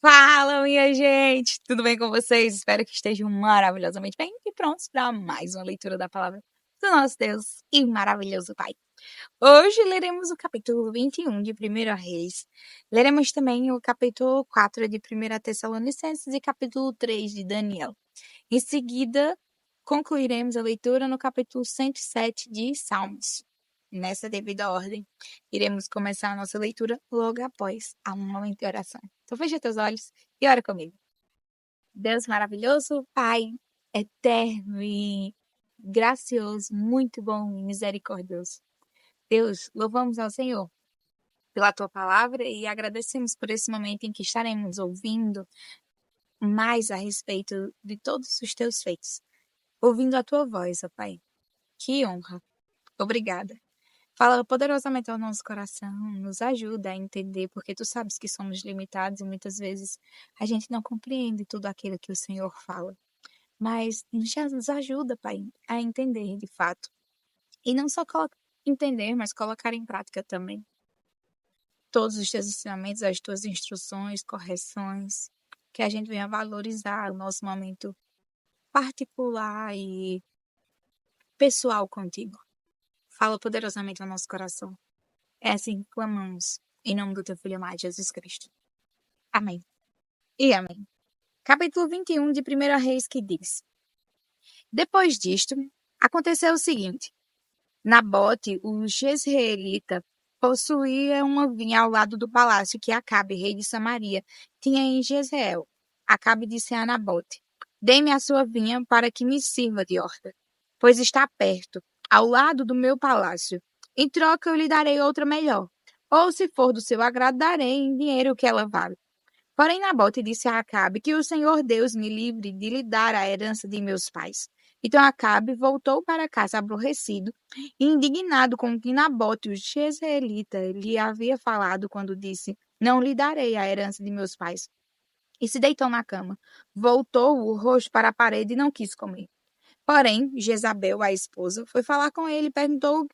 Fala, minha gente! Tudo bem com vocês? Espero que estejam maravilhosamente bem e prontos para mais uma leitura da palavra do nosso Deus e maravilhoso Pai. Hoje leremos o capítulo 21 de 1 Reis. Leremos também o capítulo 4 de 1 Tessalonicenses e capítulo 3 de Daniel. Em seguida, concluiremos a leitura no capítulo 107 de Salmos. Nessa devida ordem, iremos começar a nossa leitura logo após a um momento de oração. Então fecha teus olhos e ora comigo. Deus maravilhoso, Pai eterno e gracioso, muito bom e misericordioso. Deus, louvamos ao Senhor pela tua palavra e agradecemos por esse momento em que estaremos ouvindo mais a respeito de todos os teus feitos. Ouvindo a tua voz, ó Pai. Que honra. Obrigada. Fala poderosamente ao nosso coração, nos ajuda a entender, porque tu sabes que somos limitados e muitas vezes a gente não compreende tudo aquilo que o Senhor fala. Mas nos ajuda, Pai, a entender de fato. E não só entender, mas colocar em prática também. Todos os teus ensinamentos, as tuas instruções, correções, que a gente venha valorizar o nosso momento particular e pessoal contigo. Fala poderosamente ao nosso coração. É assim que clamamos, em nome do teu Filho amado, Jesus Cristo. Amém. E amém. Capítulo 21 de 1 Reis, que diz: Depois disto, aconteceu o seguinte. Nabote, o jezreelita, possuía uma vinha ao lado do palácio que Acabe, rei de Samaria, tinha em Jezreel. Acabe disse a Nabote: Dê-me a sua vinha para que me sirva de horta, pois está perto, ao lado do meu palácio. Em troca eu lhe darei outra melhor. Ou, se for do seu agrado, darei em dinheiro o que ela vale. Porém, Nabote disse a Acabe que o Senhor Deus me livre de lhe dar a herança de meus pais. Então Acabe voltou para casa aborrecido e indignado com o que Nabote, o jezreelita, lhe havia falado quando disse: Não lhe darei a herança de meus pais. E se deitou na cama. Voltou o rosto para a parede e não quis comer. Porém, Jezabel, a esposa, foi falar com ele e perguntou: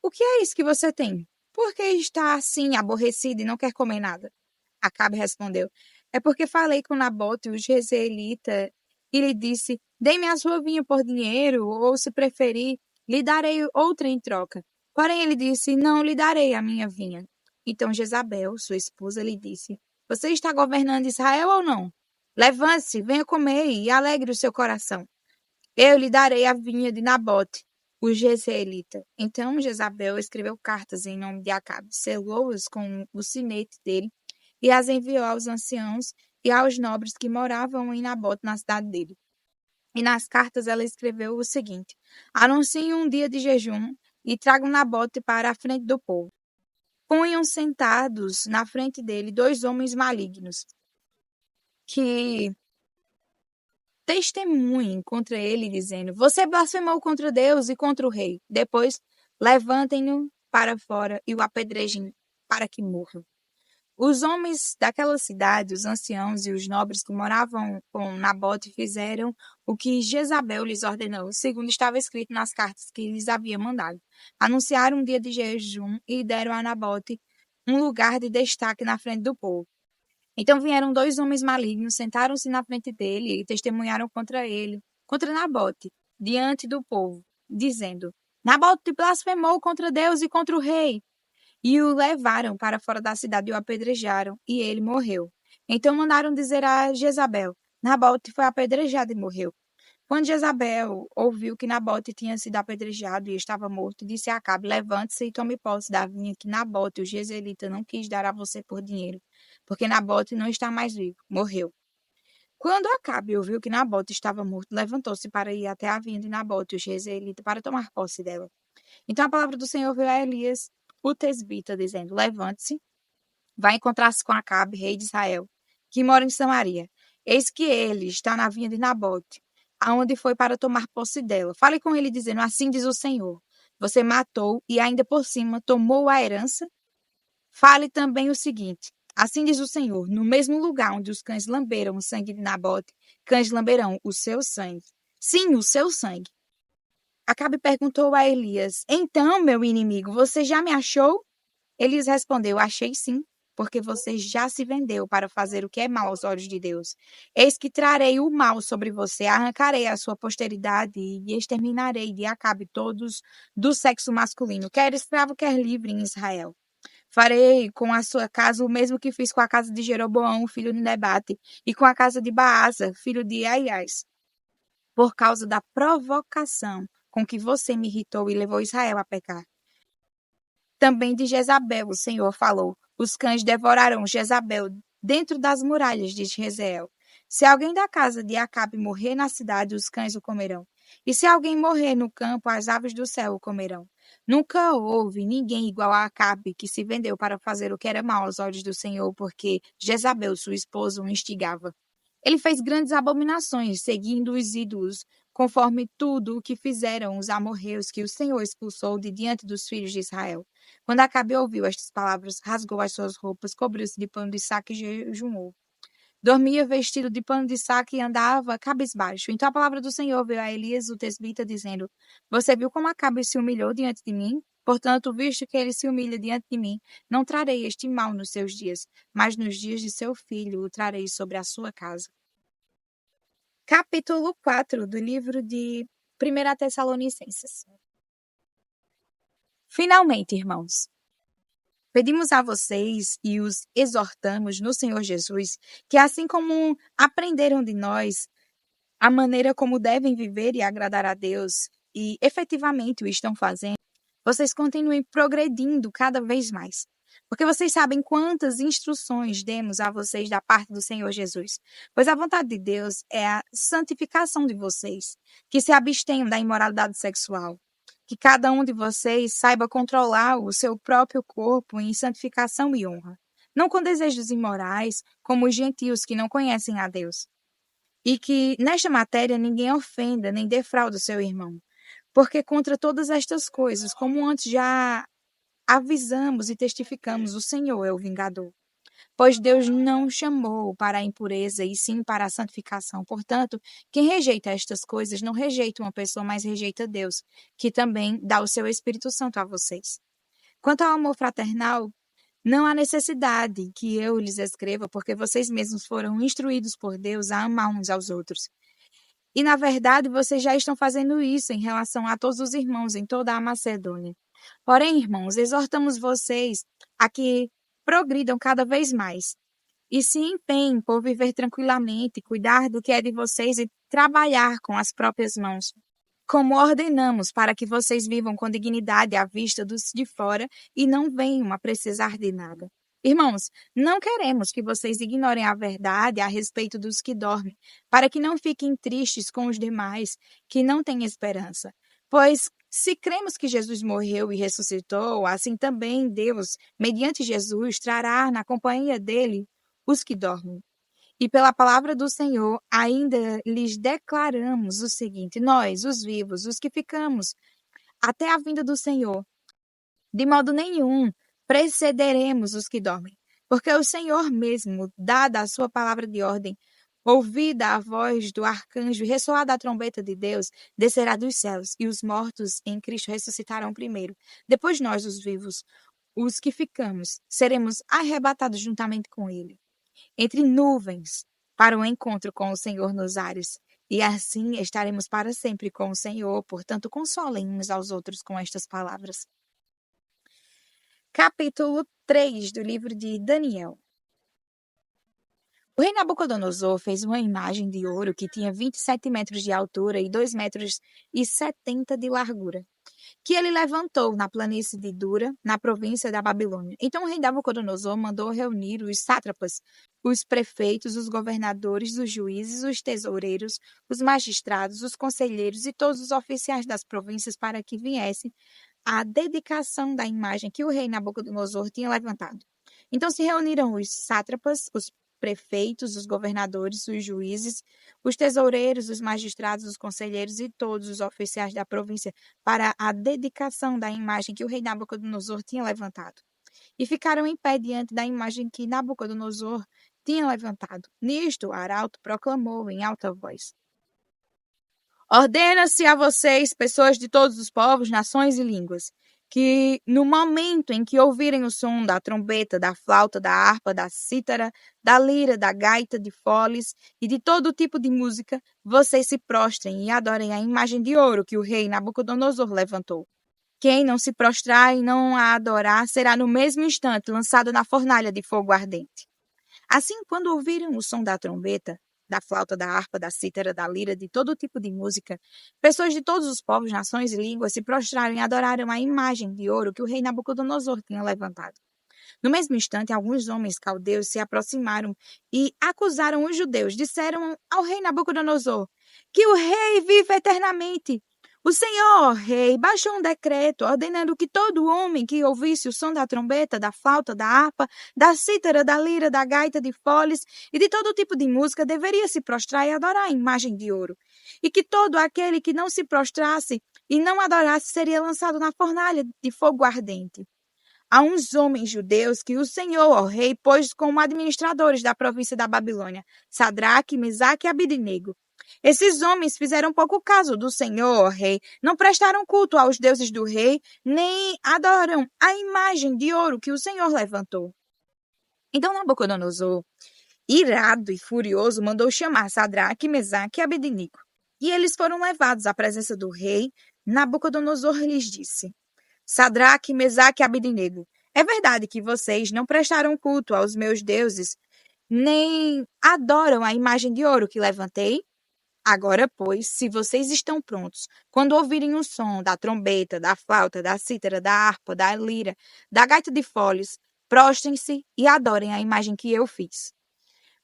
O que é isso que você tem? Por que está assim, aborrecido e não quer comer nada? Acabe respondeu: É porque falei com Nabote, o jezreelita, e lhe disse: Dê-me a sua vinha por dinheiro, ou, se preferir, lhe darei outra em troca. Porém, ele disse: Não lhe darei a minha vinha. Então Jezabel, sua esposa, lhe disse: Você está governando Israel ou não? Levante-se, venha comer e alegre o seu coração. Eu lhe darei a vinha de Nabote, o jezreelita. Então Jezabel escreveu cartas em nome de Acabe, selou-as com o sinete dele e as enviou aos anciãos e aos nobres que moravam em Nabote, na cidade dele. E nas cartas ela escreveu o seguinte: Anunciem um dia de jejum e tragam Nabote para a frente do povo. Ponham sentados na frente dele 2 homens malignos, que testemunhem contra ele, dizendo: Você blasfemou contra Deus e contra o rei. Depois, levantem-no para fora e o apedrejem para que morra. Os homens daquela cidade, os anciãos e os nobres que moravam com Nabote, fizeram o que Jezabel lhes ordenou, segundo estava escrito nas cartas que lhes havia mandado. Anunciaram um dia de jejum e deram a Nabote um lugar de destaque na frente do povo. Então vieram 2 homens malignos, sentaram-se na frente dele e testemunharam contra ele, contra Nabote, diante do povo, dizendo: Nabote blasfemou contra Deus e contra o rei. E o levaram para fora da cidade e o apedrejaram, e ele morreu. Então mandaram dizer a Jezabel: Nabote foi apedrejado e morreu. Quando Jezabel ouviu que Nabote tinha sido apedrejado e estava morto, disse a Acabe: Levante-se e tome posse da vinha que Nabote, o jezreelita, não quis dar a você por dinheiro, porque Nabote não está mais vivo, morreu. Quando Acabe ouviu que Nabote estava morto, levantou-se para ir até a vinha de Nabote, o jezreelita, para tomar posse dela. Então a palavra do Senhor veio a Elias, o tesbita, dizendo: Levante-se, vá encontrar-se com Acabe, rei de Israel, que mora em Samaria. Eis que ele está na vinha de Nabote, aonde foi para tomar posse dela. Fale com ele, dizendo: Assim diz o Senhor: Você matou e ainda por cima tomou a herança? Fale também o seguinte: Assim diz o Senhor: No mesmo lugar onde os cães lamberam o sangue de Nabote, cães lamberão o seu sangue. Sim, o seu sangue. Acabe perguntou a Elias: Então, meu inimigo, você já me achou? Elias respondeu: Achei sim, porque você já se vendeu para fazer o que é mal aos olhos de Deus. Eis que trarei o mal sobre você, arrancarei a sua posteridade e exterminarei de Acabe todos do sexo masculino, quer escravo, quer livre em Israel. Farei com a sua casa o mesmo que fiz com a casa de Jeroboão, filho de Nebate, e com a casa de Baasa, filho de Aias, por causa da provocação com que você me irritou e levou Israel a pecar. Também de Jezabel o Senhor falou: os cães devorarão Jezabel dentro das muralhas de Jezreel. Se alguém da casa de Acabe morrer na cidade, os cães o comerão. E se alguém morrer no campo, as aves do céu o comerão. Nunca houve ninguém igual a Acabe que se vendeu para fazer o que era mal aos olhos do Senhor, porque Jezabel, sua esposa, o instigava. Ele fez grandes abominações, seguindo os ídolos, conforme tudo o que fizeram os amorreus que o Senhor expulsou de diante dos filhos de Israel. Quando Acabe ouviu estas palavras, rasgou as suas roupas, cobriu-se de pano de saco e jejuou. Dormia vestido de pano de saco e andava cabisbaixo. Então a palavra do Senhor veio a Elias, o tesbita, dizendo: Você viu como Acabe se humilhou diante de mim? Portanto, visto que ele se humilha diante de mim, não trarei este mal nos seus dias, mas nos dias de seu filho o trarei sobre a sua casa. Capítulo 4 do livro de 1 Tessalonicenses. Finalmente, irmãos, pedimos a vocês e os exortamos no Senhor Jesus que, assim como aprenderam de nós a maneira como devem viver e agradar a Deus, e efetivamente o estão fazendo, vocês continuem progredindo cada vez mais. Porque vocês sabem quantas instruções demos a vocês da parte do Senhor Jesus. Pois a vontade de Deus é a santificação de vocês, que se abstenham da imoralidade sexual. Que cada um de vocês saiba controlar o seu próprio corpo em santificação e honra. Não com desejos imorais, como os gentios que não conhecem a Deus. E que, nesta matéria, ninguém ofenda nem defraude o seu irmão. Porque contra todas estas coisas, como antes já avisamos e testificamos, o Senhor é o vingador. Pois Deus não chamou para a impureza, e sim para a santificação. Portanto, quem rejeita estas coisas não rejeita uma pessoa, mas rejeita Deus, que também dá o seu Espírito Santo a vocês. Quanto ao amor fraternal, não há necessidade que eu lhes escreva, porque vocês mesmos foram instruídos por Deus a amar uns aos outros. E, na verdade, vocês já estão fazendo isso em relação a todos os irmãos em toda a Macedônia. Porém, irmãos, exortamos vocês a que progridam cada vez mais e se empenhem por viver tranquilamente, cuidar do que é de vocês e trabalhar com as próprias mãos, como ordenamos, para que vocês vivam com dignidade à vista dos de fora e não venham a precisar de nada. Irmãos, não queremos que vocês ignorem a verdade a respeito dos que dormem, para que não fiquem tristes com os demais, que não têm esperança. Pois, se cremos que Jesus morreu e ressuscitou, assim também Deus, mediante Jesus, trará na companhia dele os que dormem. E pela palavra do Senhor, ainda lhes declaramos o seguinte: nós, os vivos, os que ficamos até a vinda do Senhor, de modo nenhum precederemos os que dormem, porque o Senhor mesmo, dada a sua palavra de ordem, ouvida a voz do arcanjo e ressoada a trombeta de Deus, descerá dos céus, e os mortos em Cristo ressuscitarão primeiro. Depois nós, os vivos, os que ficamos, seremos arrebatados juntamente com ele, entre nuvens, para o encontro com o Senhor nos ares. E assim estaremos para sempre com o Senhor. Portanto, consolem uns aos outros com estas palavras. Capítulo 3 do livro de Daniel. O rei Nabucodonosor fez uma imagem de ouro que tinha 27 metros de altura e 2 metros e 70 de largura, que ele levantou na planície de Dura, na província da Babilônia. Então o rei Nabucodonosor mandou reunir os sátrapas, os prefeitos, os governadores, os juízes, os tesoureiros, os magistrados, os conselheiros e todos os oficiais das províncias para que viessem à dedicação da imagem que o rei Nabucodonosor tinha levantado. Então se reuniram os sátrapas, os prefeitos, os governadores, os juízes, os tesoureiros, os magistrados, os conselheiros e todos os oficiais da província para a dedicação da imagem que o rei Nabucodonosor tinha levantado. E ficaram em pé diante da imagem que Nabucodonosor tinha levantado. Nisto, o arauto proclamou em alta voz: Ordena-se a vocês, pessoas de todos os povos, nações e línguas, que no momento em que ouvirem o som da trombeta, da flauta, da harpa, da cítara, da lira, da gaita, de foles e de todo tipo de música, vocês se prostrem e adorem a imagem de ouro que o rei Nabucodonosor levantou. Quem não se prostrar e não a adorar será no mesmo instante lançado na fornalha de fogo ardente. Assim, quando ouvirem o som da trombeta, da flauta, da harpa, da cítara, da lira, de todo tipo de música, pessoas de todos os povos, nações e línguas se prostraram e adoraram a imagem de ouro que o rei Nabucodonosor tinha levantado. No mesmo instante, alguns homens caldeus se aproximaram e acusaram os judeus. Disseram ao rei Nabucodonosor que o rei vive eternamente. O Senhor, rei, baixou um decreto ordenando que todo homem que ouvisse o som da trombeta, da flauta, da harpa, da cítara, da lira, da gaita, de foles e de todo tipo de música deveria se prostrar e adorar a imagem de ouro. E que todo aquele que não se prostrasse e não adorasse seria lançado na fornalha de fogo ardente. A uns homens judeus que o Senhor, ó rei, pôs como administradores da província da Babilônia, Sadraque, Mesaque e Abednego. Esses homens fizeram pouco caso do Senhor, ó rei, não prestaram culto aos deuses do rei, nem adoram a imagem de ouro que o Senhor levantou. Então Nabucodonosor, irado e furioso, mandou chamar Sadraque, Mesaque e Abednego. E eles foram levados à presença do rei. Nabucodonosor lhes disse: Sadraque, Mesaque e Abednego, é verdade que vocês não prestaram culto aos meus deuses, nem adoram a imagem de ouro que levantei? Agora, pois, se vocês estão prontos, quando ouvirem o som da trombeta, da flauta, da cítara, da harpa, da lira, da gaita de foles, prostrem-se e adorem a imagem que eu fiz.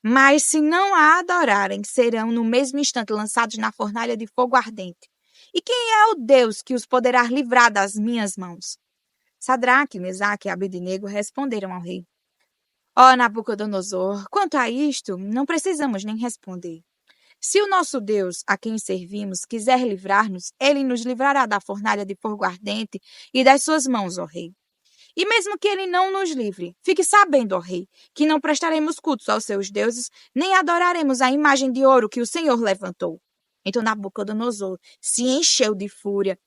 Mas se não a adorarem, serão no mesmo instante lançados na fornalha de fogo ardente. E quem é o Deus que os poderá livrar das minhas mãos? Sadraque, Mesaque e Abednego responderam ao rei: Ó Nabucodonosor, quanto a isto, não precisamos nem responder. Se o nosso Deus, a quem servimos, quiser livrar-nos, ele nos livrará da fornalha de fogo ardente e das suas mãos, ó rei. E mesmo que ele não nos livre, fique sabendo, ó rei, que não prestaremos cultos aos seus deuses, nem adoraremos a imagem de ouro que o Senhor levantou. Então Nabucodonosor se encheu de fúria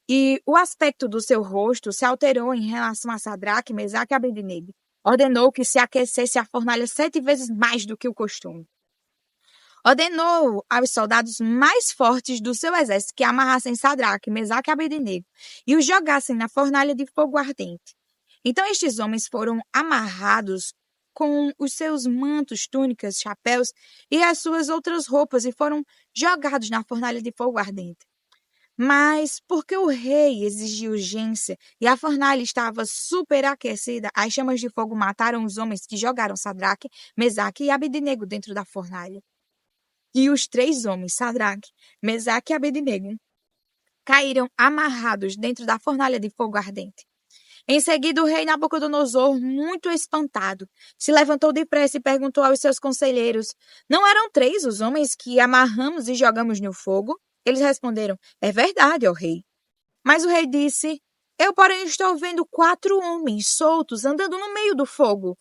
e o aspecto do seu rosto se alterou em relação a Sadraque, Mesaque e Abednego. Ordenou que se aquecesse a fornalha 7 vezes mais do que o costume. Ordenou aos soldados mais fortes do seu exército que amarrassem Sadraque, Mesaque e Abednego e os jogassem na fornalha de fogo ardente. Então estes homens foram amarrados com os seus mantos, túnicas, chapéus e as suas outras roupas e foram jogados na fornalha de fogo ardente. Mas porque o rei exigiu urgência e a fornalha estava superaquecida, as chamas de fogo mataram os homens que jogaram Sadraque, Mesaque e Abednego dentro da fornalha. E os 3 homens, Sadraque, Mesaque e Abednego, caíram amarrados dentro da fornalha de fogo ardente. Em seguida, o rei Nabucodonosor, muito espantado, se levantou depressa e perguntou aos seus conselheiros: Não eram 3 os homens que amarramos e jogamos no fogo? Eles responderam: É verdade, ó rei. Mas o rei disse: Eu, porém, estou vendo 4 homens soltos andando no meio do fogo.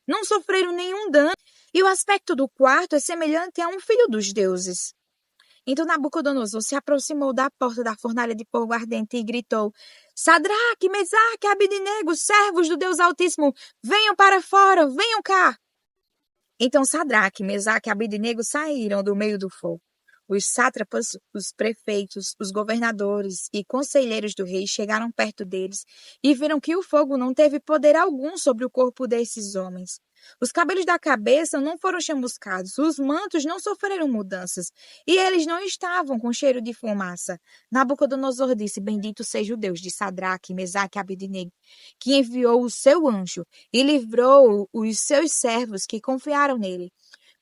Não sofreram nenhum dano, e o aspecto do quarto é semelhante a um filho dos deuses. Então Nabucodonosor se aproximou da porta da fornalha de fogo ardente e gritou: Sadraque, Mesaque, Abednego, servos do Deus Altíssimo, venham para fora, venham cá. Então Sadraque, Mesaque e Abednego saíram do meio do fogo. Os sátrapas, os prefeitos, os governadores e conselheiros do rei chegaram perto deles e viram que o fogo não teve poder algum sobre o corpo desses homens. Os cabelos da cabeça não foram chamuscados, os mantos não sofreram mudanças, e eles não estavam com cheiro de fumaça. Nabucodonosor disse: Bendito seja o Deus de Sadraque, Mesaque e Abednego, que enviou o seu anjo e livrou os seus servos que confiaram nele,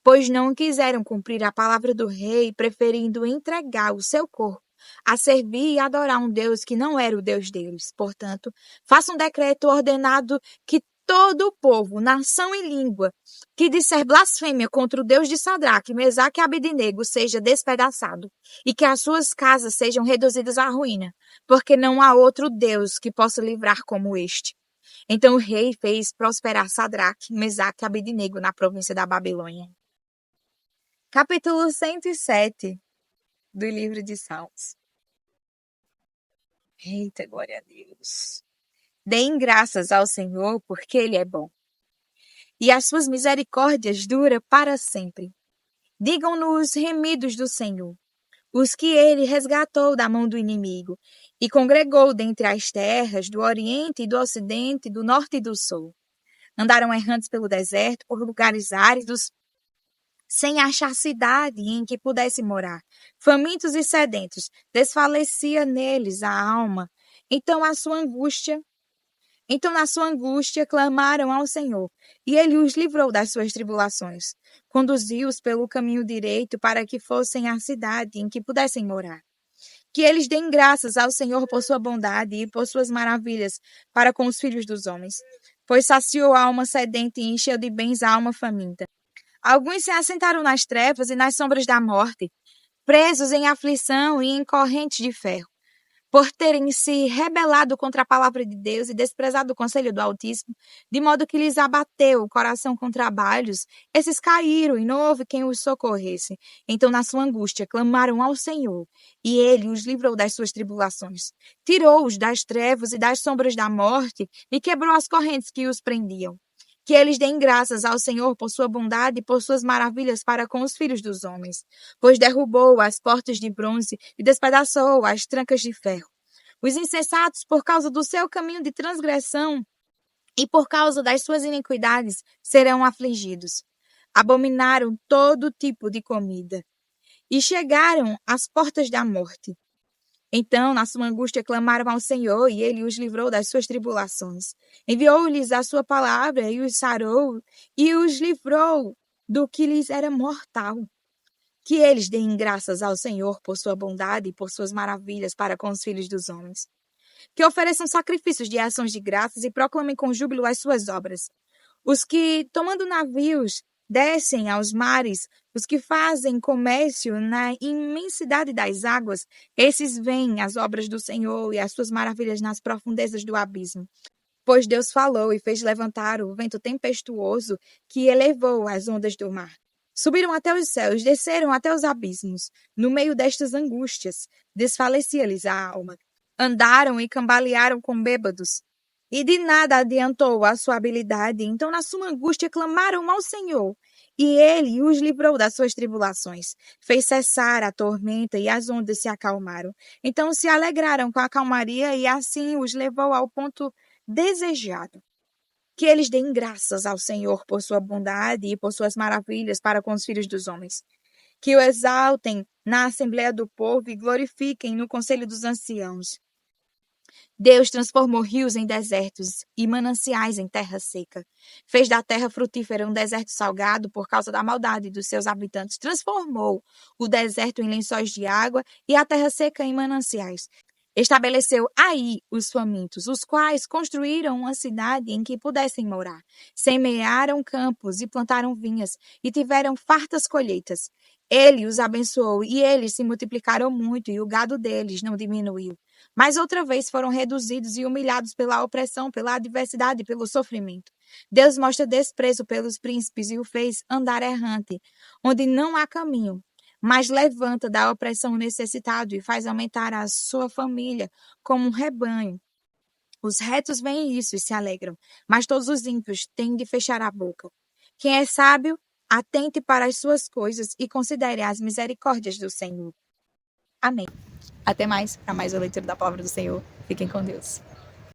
pois não quiseram cumprir a palavra do rei, preferindo entregar o seu corpo a servir e adorar um Deus que não era o Deus deles. Portanto, faça um decreto ordenado que todo o povo, nação e língua que disser blasfêmia contra o Deus de Sadraque, Mesaque e Abednego seja despedaçado, e que as suas casas sejam reduzidas à ruína, porque não há outro Deus que possa livrar como este. Então o rei fez prosperar Sadraque, Mesaque e Abednego na província da Babilônia. Capítulo 107 do livro de Salmos. Eita, glória a Deus. Deem graças ao Senhor, porque Ele é bom, e as suas misericórdias duram para sempre. Digam-nos remidos do Senhor, os que Ele resgatou da mão do inimigo, e congregou dentre as terras do Oriente e do Ocidente, do Norte e do Sul. Andaram errantes pelo deserto, por lugares áridos, sem achar cidade em que pudesse morar. Famintos e sedentos, desfalecia neles a alma. Então na sua angústia clamaram ao Senhor, e ele os livrou das suas tribulações. Conduziu-os pelo caminho direito para que fossem à cidade em que pudessem morar. Que eles deem graças ao Senhor por sua bondade e por suas maravilhas para com os filhos dos homens. Pois saciou a alma sedenta e encheu de bens a alma faminta. Alguns se assentaram nas trevas e nas sombras da morte, presos em aflição e em correntes de ferro, por terem se rebelado contra a palavra de Deus e desprezado o conselho do Altíssimo, de modo que lhes abateu o coração com trabalhos, esses caíram e não houve quem os socorresse. Então, na sua angústia, clamaram ao Senhor, e ele os livrou das suas tribulações. Tirou-os das trevas e das sombras da morte, e quebrou as correntes que os prendiam. Que eles deem graças ao Senhor por sua bondade e por suas maravilhas para com os filhos dos homens, pois derrubou as portas de bronze e despedaçou as trancas de ferro. Os insensatos, por causa do seu caminho de transgressão e por causa das suas iniquidades, serão afligidos. Abominaram todo tipo de comida e chegaram às portas da morte. Então, na sua angústia, clamaram ao Senhor, e ele os livrou das suas tribulações. Enviou-lhes a sua palavra, e os sarou, e os livrou do que lhes era mortal. Que eles deem graças ao Senhor por sua bondade e por suas maravilhas para com os filhos dos homens. Que ofereçam sacrifícios de ações de graças e proclamem com júbilo as suas obras. Os que, tomando navios, descem aos mares, os que fazem comércio na imensidade das águas, esses veem as obras do Senhor e as suas maravilhas nas profundezas do abismo. Pois Deus falou e fez levantar o vento tempestuoso que elevou as ondas do mar. Subiram até os céus, desceram até os abismos. No meio destas angústias, desfalecia-lhes a alma. Andaram e cambalearam com bêbados, e de nada adiantou a sua habilidade. Então, na sua angústia, clamaram ao Senhor, e ele os livrou das suas tribulações. Fez cessar a tormenta, e as ondas se acalmaram. Então se alegraram com a calmaria, e assim os levou ao ponto desejado. Que eles deem graças ao Senhor por sua bondade e por suas maravilhas para com os filhos dos homens. Que o exaltem na assembleia do povo e glorifiquem no conselho dos anciãos. Deus transformou rios em desertos e mananciais em terra seca. Fez da terra frutífera um deserto salgado por causa da maldade dos seus habitantes. Transformou o deserto em lençóis de água e a terra seca em mananciais. Estabeleceu aí os famintos, os quais construíram uma cidade em que pudessem morar. Semearam campos e plantaram vinhas e tiveram fartas colheitas. Ele os abençoou e eles se multiplicaram muito e o gado deles não diminuiu. Mas outra vez foram reduzidos e humilhados pela opressão, pela adversidade e pelo sofrimento. Deus mostra desprezo pelos príncipes e o fez andar errante, onde não há caminho, mas levanta da opressão o necessitado e faz aumentar a sua família como um rebanho. Os retos veem isso e se alegram, mas todos os ímpios têm de fechar a boca. Quem é sábio, atente para as suas coisas e considere as misericórdias do Senhor. Amém. Até mais para mais uma leitura da palavra do Senhor. Fiquem com Deus.